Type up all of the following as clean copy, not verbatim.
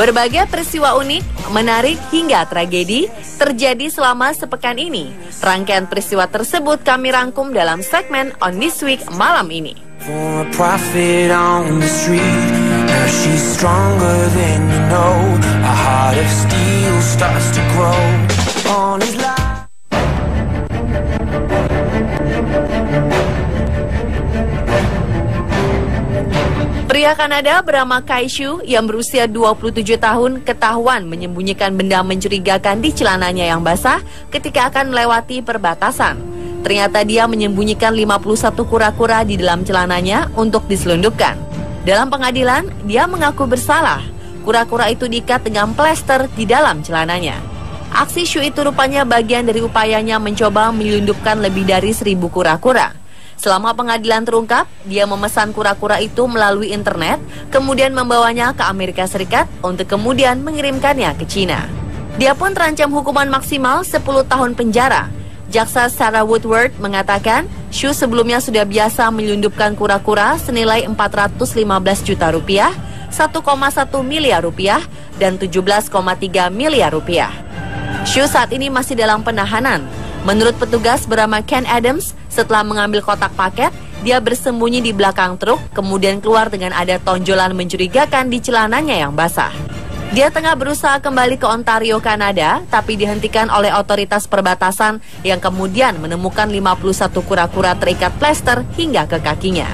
Berbagai peristiwa unik, menarik hingga tragedi terjadi selama sepekan ini. Rangkaian peristiwa tersebut kami rangkum dalam segmen On This Week malam ini. For a prophet on the street, now she's stronger than you know. A heart of steel starts to grow on his life. Pria Kanada bernama Kaishu yang berusia 27 tahun ketahuan menyembunyikan benda mencurigakan di celananya yang basah ketika akan melewati perbatasan. Ternyata dia menyembunyikan 51 kura-kura di dalam celananya untuk diselundupkan. Dalam pengadilan, dia mengaku bersalah. Kura-kura itu diikat dengan plester di dalam celananya. Aksi Shu itu rupanya bagian dari upayanya mencoba menyelundupkan lebih dari 1.000 kura-kura. Selama pengadilan terungkap, dia memesan kura-kura itu melalui internet, kemudian membawanya ke Amerika Serikat untuk kemudian mengirimkannya ke Cina. Dia pun terancam hukuman maksimal 10 tahun penjara. Jaksa Sarah Woodward mengatakan, Shu sebelumnya sudah biasa menyelundupkan kura-kura senilai 415 juta rupiah, 1,1 miliar rupiah, dan 17,3 miliar rupiah. Shu saat ini masih dalam penahanan. Menurut petugas bernama Ken Adams, setelah mengambil kotak paket, dia bersembunyi di belakang truk, kemudian keluar dengan ada tonjolan mencurigakan di celananya yang basah. Dia tengah berusaha kembali ke Ontario, Kanada, tapi dihentikan oleh otoritas perbatasan yang kemudian menemukan 51 kura-kura terikat plester hingga ke kakinya.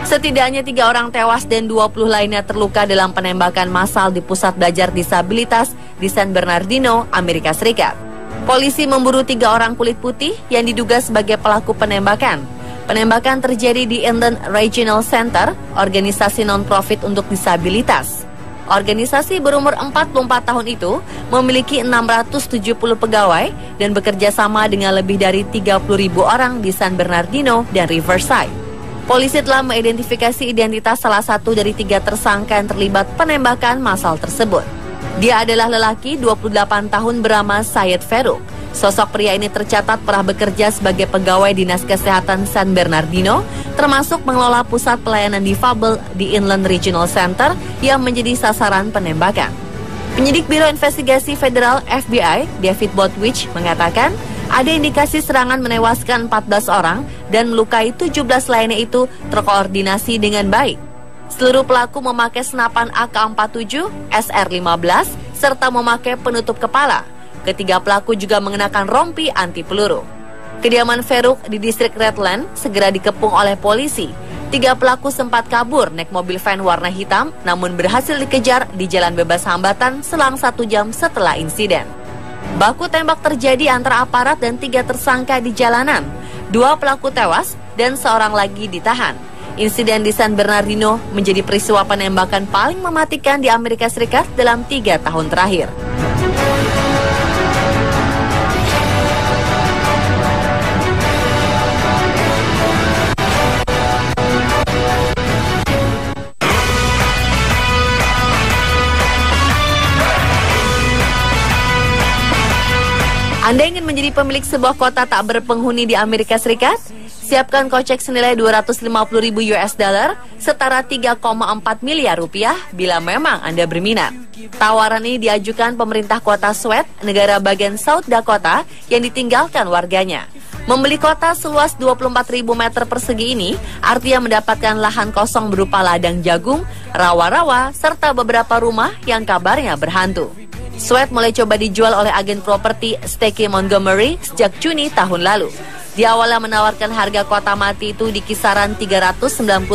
Setidaknya 3 orang tewas dan 20 lainnya terluka dalam penembakan massal di pusat belajar disabilitas di San Bernardino, Amerika Serikat. Polisi memburu 3 orang kulit putih yang diduga sebagai pelaku penembakan. Penembakan terjadi di Inland Regional Center, organisasi non-profit untuk disabilitas. Organisasi berumur 44 tahun itu memiliki 670 pegawai dan bekerja sama dengan lebih dari 30.000 orang di San Bernardino dan Riverside. Polisi telah mengidentifikasi identitas salah satu dari 3 tersangka yang terlibat penembakan massal tersebut. Dia adalah lelaki 28 tahun bernama Syed Farouk. Sosok pria ini tercatat pernah bekerja sebagai pegawai Dinas Kesehatan San Bernardino, termasuk mengelola pusat pelayanan difabel di Inland Regional Center yang menjadi sasaran penembakan. Penyidik Biro Investigasi Federal FBI, David Botwich, mengatakan ada indikasi serangan menewaskan 14 orang dan melukai 17 lainnya itu terkoordinasi dengan baik. Seluruh pelaku memakai senapan AK-47, SR-15, serta memakai penutup kepala. Ketiga pelaku juga mengenakan rompi anti peluru. Kediaman Farouk di distrik Redland segera dikepung oleh polisi. 3 pelaku sempat kabur naik mobil van warna hitam, namun berhasil dikejar di jalan bebas hambatan selang 1 jam setelah insiden. Baku tembak terjadi antara aparat dan 3 tersangka di jalanan. 2 pelaku tewas dan 1 lagi ditahan. Insiden di San Bernardino menjadi peristiwa penembakan paling mematikan di Amerika Serikat dalam 3 tahun terakhir. Anda ingin menjadi pemilik sebuah kota tak berpenghuni di Amerika Serikat? Siapkan kocek senilai 250.000 US dollar, setara 3,4 miliar rupiah bila memang Anda berminat. Tawaran ini diajukan pemerintah kota Sweat, negara bagian South Dakota yang ditinggalkan warganya. Membeli kota seluas 24.000 meter persegi ini artinya mendapatkan lahan kosong berupa ladang jagung, rawa-rawa, serta beberapa rumah yang kabarnya berhantu. Sweat mulai coba dijual oleh agen properti Stacey Montgomery sejak Juni tahun lalu. Di awalnya menawarkan harga kota mati itu di kisaran 399.000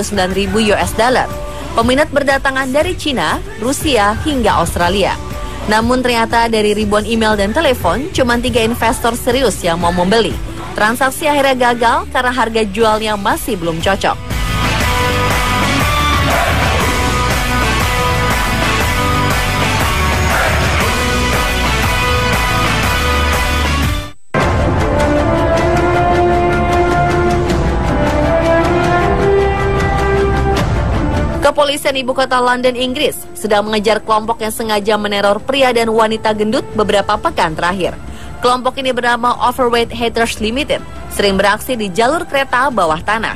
US dollar. Peminat berdatangan dari Cina, Rusia, hingga Australia. Namun ternyata dari ribuan email dan telepon, cuma 3 investor serius yang mau membeli. Transaksi akhirnya gagal karena harga jualnya masih belum cocok. Kepolisian ibu kota London, Inggris, sedang mengejar kelompok yang sengaja meneror pria dan wanita gendut beberapa pekan terakhir. Kelompok ini bernama Overweight Haters Limited, sering beraksi di jalur kereta bawah tanah.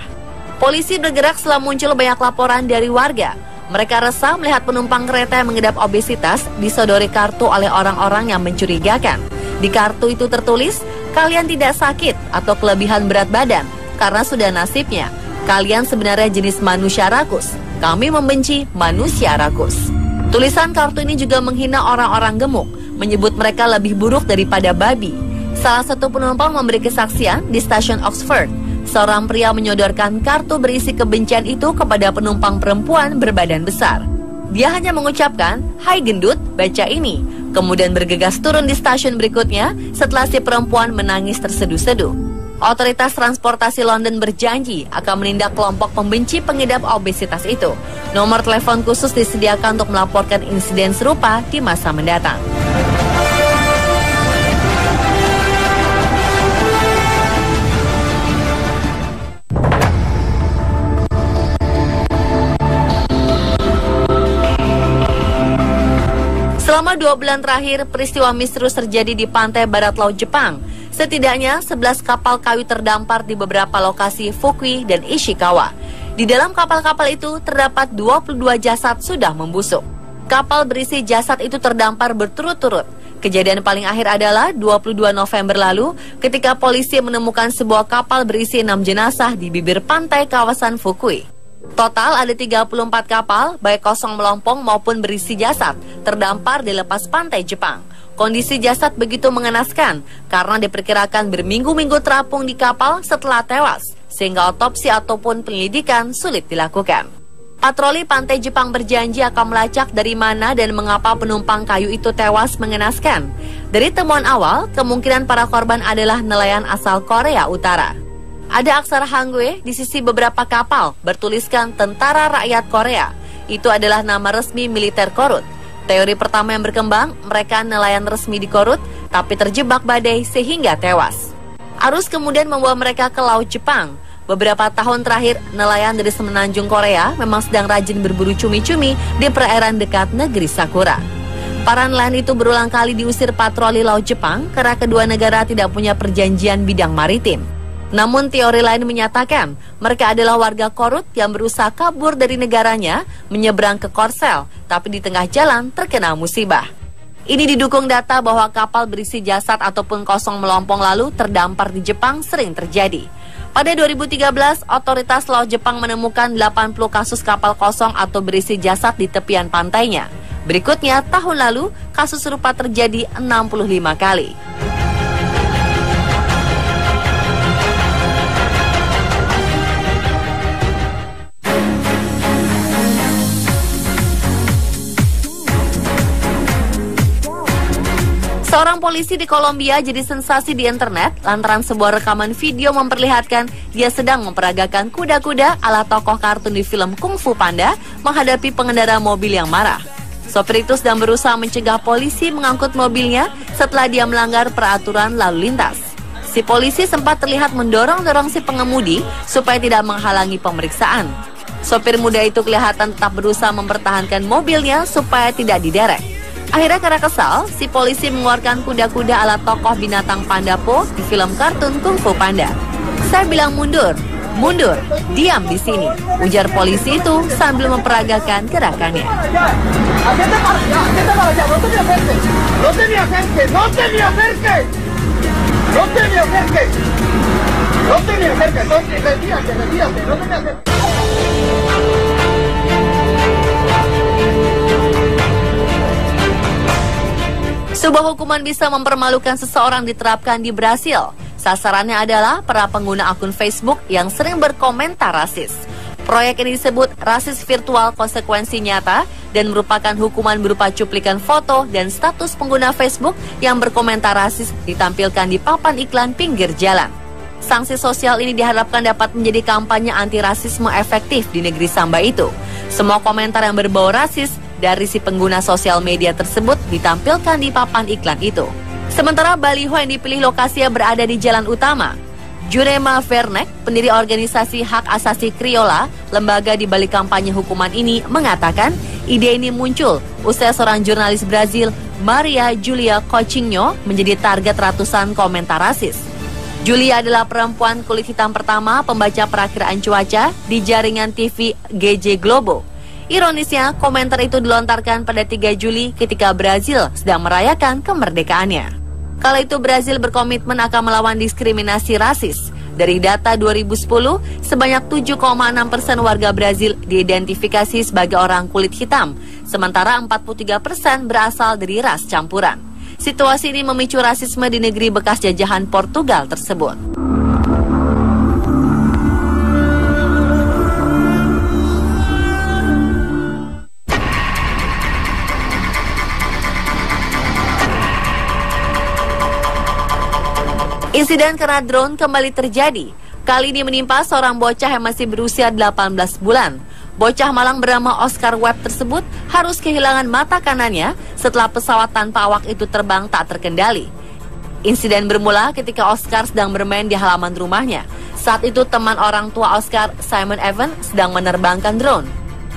Polisi bergerak setelah muncul banyak laporan dari warga. Mereka resah melihat penumpang kereta yang mengidap obesitas disodori kartu oleh orang-orang yang mencurigakan. Di kartu itu tertulis, kalian tidak sakit atau kelebihan berat badan, karena sudah nasibnya. Kalian sebenarnya jenis manusia rakus. Kami membenci manusia rakus. Tulisan kartu ini juga menghina orang-orang gemuk, menyebut mereka lebih buruk daripada babi. Salah satu penumpang memberi kesaksian di stasiun Oxford. Seorang pria menyodorkan kartu berisi kebencian itu kepada penumpang perempuan berbadan besar. Dia hanya mengucapkan, "Hai gendut, baca ini." Kemudian bergegas turun di stasiun berikutnya setelah si perempuan menangis terseduh-seduh. Otoritas transportasi London berjanji akan menindak kelompok pembenci pengidap obesitas itu. Nomor telepon khusus disediakan untuk melaporkan insiden serupa di masa mendatang. Selama 2 bulan terakhir, peristiwa misterius terjadi di pantai barat laut Jepang. Setidaknya 11 kapal kayu terdampar di beberapa lokasi Fukui dan Ishikawa. Di dalam kapal-kapal itu terdapat 22 jasad sudah membusuk. Kapal berisi jasad itu terdampar berturut-turut. Kejadian paling akhir adalah 22 November lalu ketika polisi menemukan sebuah kapal berisi 6 jenazah di bibir pantai kawasan Fukui. Total ada 34 kapal, baik kosong melompong maupun berisi jasad, terdampar di lepas pantai Jepang. Kondisi jasad begitu mengenaskan karena diperkirakan berminggu-minggu terapung di kapal setelah tewas, sehingga otopsi ataupun penyelidikan sulit dilakukan. Patroli pantai Jepang berjanji akan melacak dari mana dan mengapa penumpang kayu itu tewas mengenaskan. Dari temuan awal, kemungkinan para korban adalah nelayan asal Korea Utara. Ada aksara Hangul di sisi beberapa kapal bertuliskan Tentara Rakyat Korea. Itu adalah nama resmi militer Korut. Teori pertama yang berkembang, mereka nelayan resmi di Korut, tapi terjebak badai sehingga tewas. Arus kemudian membawa mereka ke Laut Jepang. Beberapa tahun terakhir, nelayan dari semenanjung Korea memang sedang rajin berburu cumi-cumi di perairan dekat negeri Sakura. Para nelayan itu berulang kali diusir patroli Laut Jepang karena kedua negara tidak punya perjanjian bidang maritim. Namun teori lain menyatakan mereka adalah warga Korut yang berusaha kabur dari negaranya menyeberang ke Korsel, tapi di tengah jalan terkena musibah. Ini didukung data bahwa kapal berisi jasad ataupun kosong melompong lalu terdampar di Jepang sering terjadi. Pada 2013, otoritas Laut Jepang menemukan 80 kasus kapal kosong atau berisi jasad di tepian pantainya. Berikutnya, tahun lalu, kasus serupa terjadi 65 kali. Seorang polisi di Kolombia jadi sensasi di internet lantaran sebuah rekaman video memperlihatkan dia sedang memperagakan kuda-kuda ala tokoh kartun di film Kung Fu Panda menghadapi pengendara mobil yang marah. Sopir itu sedang berusaha mencegah polisi mengangkut mobilnya setelah dia melanggar peraturan lalu lintas. Si polisi sempat terlihat mendorong-dorong si pengemudi supaya tidak menghalangi pemeriksaan. Sopir muda itu kelihatan tetap berusaha mempertahankan mobilnya supaya tidak diderek. Akhirnya karena kesal, si polisi mengeluarkan kuda-kuda ala tokoh binatang Panda Po di film kartun Kung Fu Panda. "Saya bilang mundur, mundur, diam di sini," ujar polisi itu sambil memperagakan gerakannya. Sebuah hukuman bisa mempermalukan seseorang diterapkan di Brasil. Sasarannya adalah para pengguna akun Facebook yang sering berkomentar rasis. Proyek ini disebut rasis virtual konsekuensi nyata dan merupakan hukuman berupa cuplikan foto dan status pengguna Facebook yang berkomentar rasis ditampilkan di papan iklan pinggir jalan. Sanksi sosial ini diharapkan dapat menjadi kampanye anti-rasisme efektif di negeri Samba itu. Semua komentar yang berbau rasis dari si pengguna sosial media tersebut ditampilkan di papan iklan itu. Sementara baliho yang dipilih lokasinya berada di jalan utama. Jurema Werneck, pendiri organisasi hak asasi Kriola, lembaga di balik kampanye hukuman ini, mengatakan ide ini muncul usai seorang jurnalis Brazil, Maria Julia Coutinho, menjadi target ratusan komentar rasis. Julia adalah perempuan kulit hitam pertama pembaca perakiraan cuaca di jaringan TV GJ Globo. Ironisnya, komentar itu dilontarkan pada 3 Juli ketika Brazil sedang merayakan kemerdekaannya. Kala itu Brazil berkomitmen akan melawan diskriminasi rasis. Dari data 2010, sebanyak 7,6% warga Brazil diidentifikasi sebagai orang kulit hitam, sementara 43% berasal dari ras campuran. Situasi ini memicu rasisme di negeri bekas jajahan Portugal tersebut. Insiden kena drone kembali terjadi. Kali ini menimpa seorang bocah yang masih berusia 18 bulan. Bocah malang bernama Oscar Webb tersebut harus kehilangan mata kanannya setelah pesawat tanpa awak itu terbang tak terkendali. Insiden bermula ketika Oscar sedang bermain di halaman rumahnya. Saat itu teman orang tua Oscar, Simon Evan, sedang menerbangkan drone.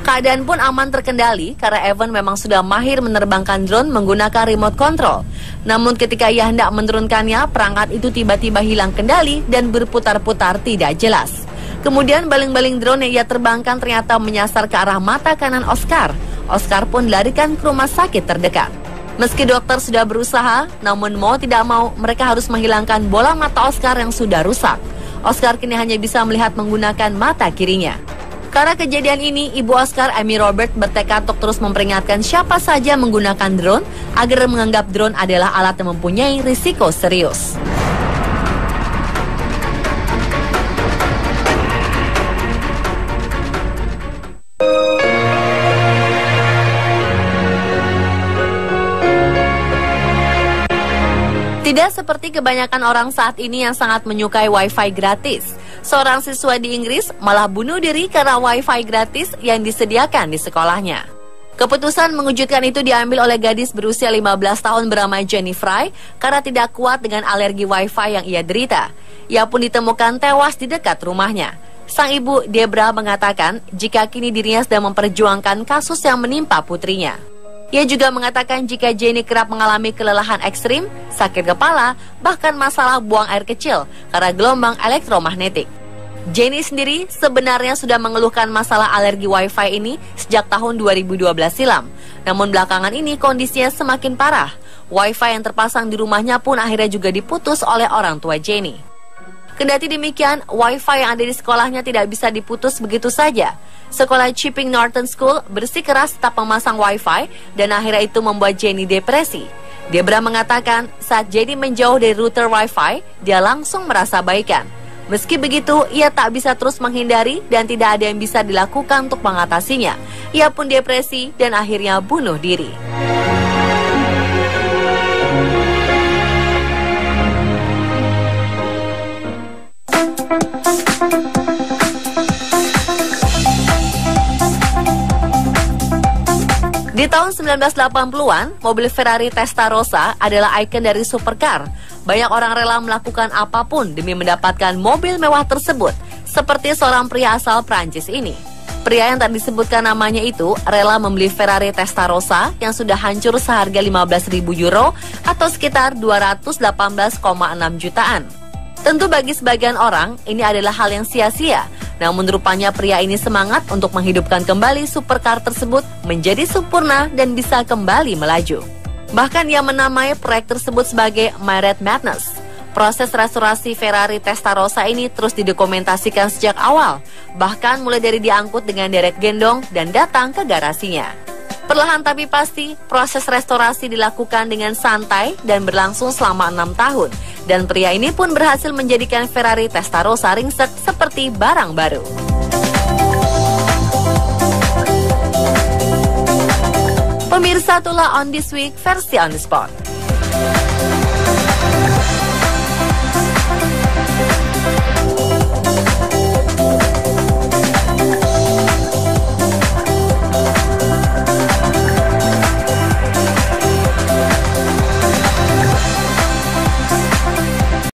Keadaan pun aman terkendali karena Evan memang sudah mahir menerbangkan drone menggunakan remote control. Namun ketika ia hendak menurunkannya, perangkat itu tiba-tiba hilang kendali dan berputar-putar tidak jelas. Kemudian baling-baling drone yang ia terbangkan ternyata menyasar ke arah mata kanan Oscar. Oscar pun dilarikan ke rumah sakit terdekat. Meski dokter sudah berusaha, namun mau tidak mau mereka harus menghilangkan bola mata Oscar yang sudah rusak. Oscar kini hanya bisa melihat menggunakan mata kirinya. Karena kejadian ini, ibu Oscar, Amy Robert, bertekad untuk terus memperingatkan siapa saja menggunakan drone agar menganggap drone adalah alat yang mempunyai risiko serius. Tidak seperti kebanyakan orang saat ini yang sangat menyukai wifi gratis. Seorang siswa di Inggris malah bunuh diri karena wifi gratis yang disediakan di sekolahnya. Keputusan mengejutkan itu diambil oleh gadis berusia 15 tahun bernama Jenny Fry karena tidak kuat dengan alergi wifi yang ia derita. Ia pun ditemukan tewas di dekat rumahnya. Sang ibu Debra mengatakan jika kini dirinya sedang memperjuangkan kasus yang menimpa putrinya. Ia juga mengatakan jika Jenny kerap mengalami kelelahan ekstrim, sakit kepala, bahkan masalah buang air kecil karena gelombang elektromagnetik. Jenny sendiri sebenarnya sudah mengeluhkan masalah alergi wifi ini sejak tahun 2012 silam. Namun belakangan ini kondisinya semakin parah. Wifi yang terpasang di rumahnya pun akhirnya juga diputus oleh orang tua Jenny. Kendati demikian, wifi yang ada di sekolahnya tidak bisa diputus begitu saja. Sekolah Chipping Norton School bersikeras tetap memasang wifi dan akhirnya itu membuat Jenny depresi. Debra mengatakan saat Jenny menjauh dari router wifi, dia langsung merasa baikan. Meski begitu, ia tak bisa terus menghindari dan tidak ada yang bisa dilakukan untuk mengatasinya. Ia pun depresi dan akhirnya bunuh diri. Di tahun 1980-an, mobil Ferrari Testarossa adalah ikon dari supercar. Banyak orang rela melakukan apapun demi mendapatkan mobil mewah tersebut, seperti seorang pria asal Prancis ini. Pria yang tak disebutkan namanya itu rela membeli Ferrari Testarossa yang sudah hancur seharga 15.000 euro atau sekitar 218,6 jutaan. Tentu bagi sebagian orang, ini adalah hal yang sia-sia. Namun rupanya pria ini semangat untuk menghidupkan kembali supercar tersebut menjadi sempurna dan bisa kembali melaju. Bahkan ia menamai proyek tersebut sebagai My Red Madness. Proses restorasi Ferrari Testarossa ini terus didokumentasikan sejak awal, bahkan mulai dari diangkut dengan derek gendong dan datang ke garasinya. Perlahan tapi pasti, proses restorasi dilakukan dengan santai dan berlangsung selama 6 tahun. Dan pria ini pun berhasil menjadikan Ferrari Testarossa ringsek seperti barang baru. Pemirsa, itulah On This Week versi On The Spot.